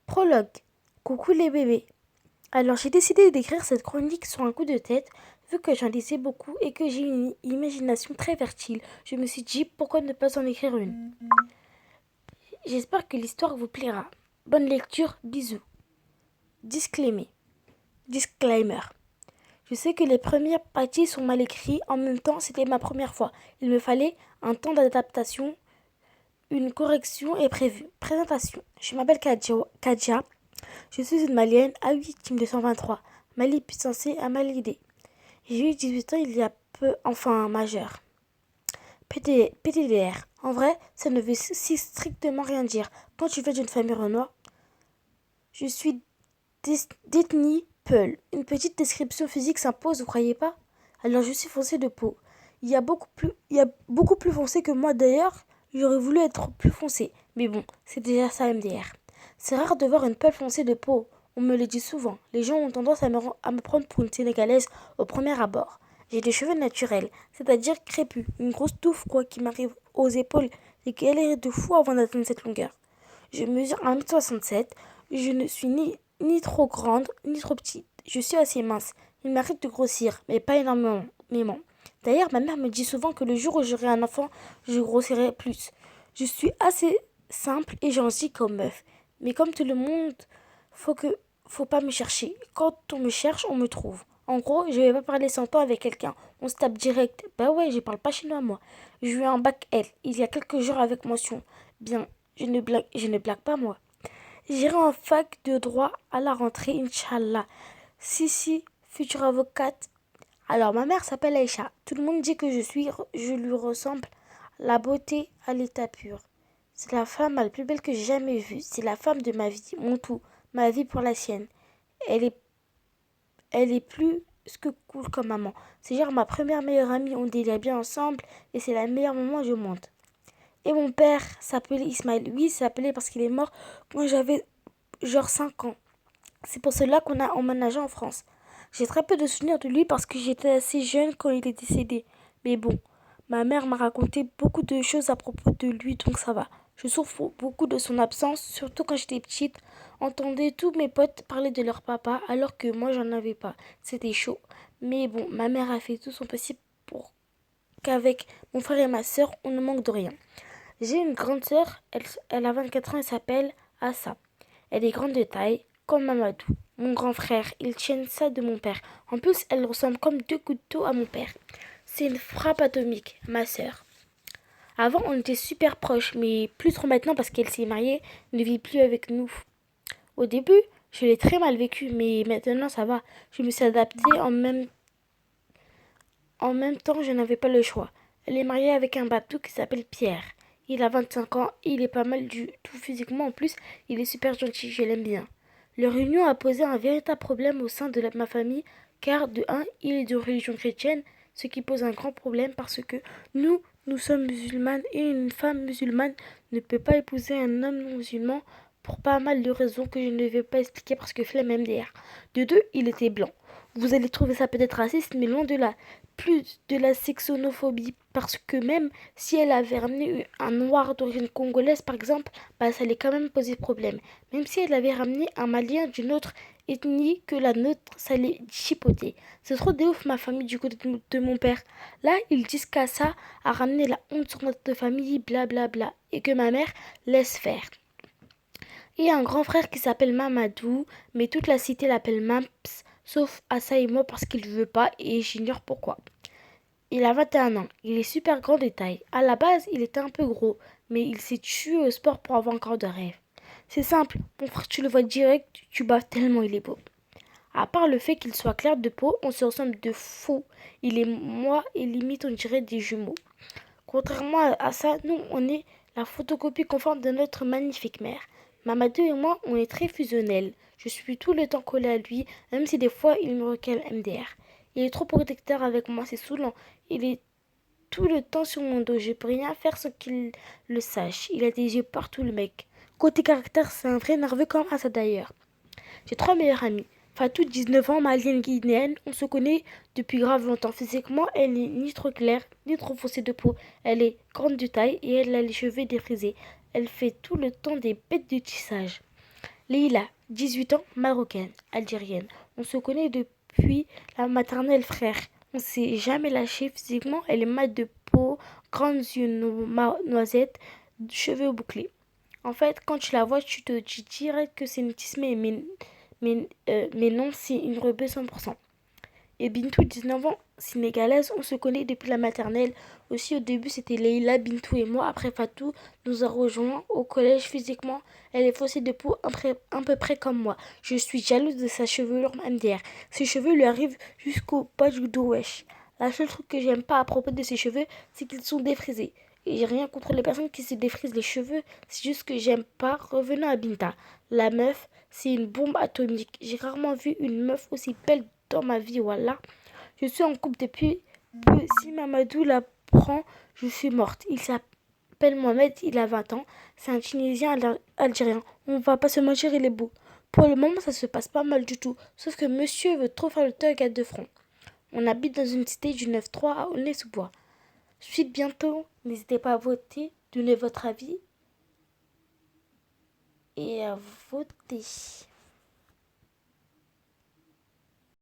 Prologue. Coucou les bébés. Alors j'ai décidé d'écrire cette chronique sur un coup de tête, vu que j'en lisais beaucoup et que j'ai une imagination très fertile. Je me suis dit pourquoi ne pas en écrire une. J'espère que l'histoire vous plaira. Bonne lecture, bisous. Disclaimer. Disclaimer. Je sais que les premières parties sont mal écrites, en même temps c'était ma première fois. Il me fallait un temps d'adaptation, une correction est prévue. Présentation. Je m'appelle Kadia. Je suis une Malienne A8 Team 223, Mali puissancé à Malidé. J'ai eu 18 ans il y a peu, enfin majeur. PTDR. En vrai, ça ne veut si strictement rien dire. Quand tu viens d'une famille renois, je suis d'ethnie Peul. Une petite description physique s'impose, vous croyez pas? Alors je suis foncé de peau. Il y a beaucoup plus foncé que moi d'ailleurs. J'aurais voulu être plus foncé. Mais bon, c'est déjà ça MDR. C'est rare de voir une Peul foncée de peau. On me le dit souvent. Les gens ont tendance à me prendre pour une Sénégalaise au premier abord. J'ai des cheveux naturels, c'est-à-dire crépus, une grosse touffe quoi qui m'arrive aux épaules et qui galère de fou avant d'atteindre cette longueur. Je mesure 1,67 m, je ne suis ni trop grande, ni trop petite. Je suis assez mince. Il m'arrive de grossir, mais pas énormément. D'ailleurs, ma mère me dit souvent que le jour où j'aurai un enfant, je grossirai plus. Je suis assez simple et gentille comme meuf. Mais comme tout le monde, faut pas me chercher. Quand on me cherche, on me trouve. En gros, je vais pas parler 100 ans avec quelqu'un. On se tape direct. Bah ouais, je parle pas chinois moi. J'ai eu un bac L il y a quelques jours avec mention. Bien, je ne blague pas moi. J'irai en fac de droit à la rentrée, Inch'Allah. Si, future avocate. Alors, ma mère s'appelle Aïcha. Tout le monde dit que je lui ressemble. La beauté à l'état pur. C'est la femme la plus belle que j'ai jamais vue. C'est la femme de ma vie, mon tout. Ma vie pour la sienne. Elle est, elle est plus que cool comme maman. C'est genre ma première meilleure amie. On délire bien ensemble et c'est la meilleure maman, je monte. Et mon père s'appelait Ismaël. Oui, il s'appelait parce qu'il est mort quand j'avais genre 5 ans. C'est pour cela qu'on a emménagé en France. J'ai très peu de souvenirs de lui parce que j'étais assez jeune quand il est décédé. Mais bon, ma mère m'a raconté beaucoup de choses à propos de lui, donc ça va. Je souffre beaucoup de son absence, surtout quand j'étais petite. Entendais tous mes potes parler de leur papa alors que moi j'en avais pas. C'était chaud. Mais bon, ma mère a fait tout son possible pour qu'avec mon frère et ma soeur, on ne manque de rien. J'ai une grande sœur, elle a 24 ans, elle s'appelle Assa. Elle est grande de taille, comme Mamadou. Mon grand frère, il tient ça de mon père. En plus, elle ressemble comme deux couteaux à mon père. C'est une frappe atomique, ma sœur. Avant, on était super proches, mais plus trop maintenant parce qu'elle s'est mariée, ne vit plus avec nous. Au début, je l'ai très mal vécu, mais maintenant ça va. Je me suis adaptée en même temps, je n'avais pas le choix. Elle est mariée avec un bateau qui s'appelle Pierre. Il a 25 ans, il est pas mal du tout physiquement. En plus, il est super gentil, je l'aime bien. Leur union a posé un véritable problème au sein de ma famille, car de un, il est de religion chrétienne, ce qui pose un grand problème parce que nous sommes musulmanes et une femme musulmane ne peut pas épouser un homme non musulman pour pas mal de raisons que je ne vais pas expliquer parce que flemme MDR. De deux, il était blanc. Vous allez trouver ça peut-être raciste, mais loin de là. Plus de la sexonophobie, parce que même si elle avait ramené un noir d'origine congolaise, par exemple, bah, ça allait quand même poser problème. Même si elle avait ramené un malien d'une autre ethnie que la nôtre, ça allait chipoter. C'est trop de ouf ma famille du côté de mon père. Là, ils disent qu'Assa a ramené la honte sur notre famille, blablabla, bla, bla, et que ma mère laisse faire. Et un grand frère qui s'appelle Mamadou, mais toute la cité l'appelle Maps, sauf Assa et moi parce qu'il veut pas et j'ignore pourquoi. Il a 21 ans, il est super grand de taille. À la base, il était un peu gros, mais il s'est tué au sport pour avoir encore de rêves. C'est simple, mon frère tu le vois direct, tu baves tellement il est beau. À part le fait qu'il soit clair de peau, on se ressemble de fou. Il est moi et limite on dirait des jumeaux. Contrairement à ça, nous on est la photocopie conforme de notre magnifique mère. Mamadou et moi, on est très fusionnels. Je suis tout le temps collée à lui, même si des fois il me recale MDR. Il est trop protecteur avec moi, c'est saoulant. Il est tout le temps sur mon dos, je peux rien faire sans qu'il le sache. Il a des yeux partout le mec. Côté caractère, c'est un vrai nerveux comme ça d'ailleurs. J'ai trois meilleures amies. Fatou, 19 ans, malienne guinéenne. On se connaît depuis grave longtemps. Physiquement, elle n'est ni trop claire, ni trop foncée de peau. Elle est grande de taille et elle a les cheveux défrisés. Elle fait tout le temps des bêtes de tissage. Leïla, 18 ans, marocaine, algérienne. On se connaît depuis la maternelle, frère. On s'est jamais lâché physiquement. Elle est mate de peau, grandes yeux noisettes, cheveux bouclés. En fait, quand tu la vois, tu te dis direct que c'est une tismée, mais non, c'est une rebelle 100%. Et Bintou, 19 ans, sénégalaise, on se connaît depuis la maternelle. Aussi, au début, c'était Leïla, Bintou et moi. Après, Fatou nous a rejoints au collège physiquement. Elle est faussée de peau un peu près comme moi. Je suis jalouse de sa chevelure MDR. Ses cheveux lui arrivent jusqu'au bas du dos, wesh. La seule truc que j'aime pas à propos de ses cheveux, c'est qu'ils sont défrisés. Et j'ai rien contre les personnes qui se défrisent les cheveux, c'est juste que j'aime pas. Revenons à Binta. La meuf, c'est une bombe atomique. J'ai rarement vu une meuf aussi belle dans ma vie, voilà. Je suis en couple depuis peu. Si Mamadou la prend, je suis morte. Il s'appelle Mohamed, il a 20 ans. C'est un Tunisien algérien. On va pas se mentir, il est beau. Pour le moment, ça se passe pas mal du tout. Sauf que monsieur veut trop faire le thug à deux fronts. On habite dans une cité du 9-3 à Aulnay-sous-Bois. Suite bientôt. N'hésitez pas à voter, donner votre avis et à voter.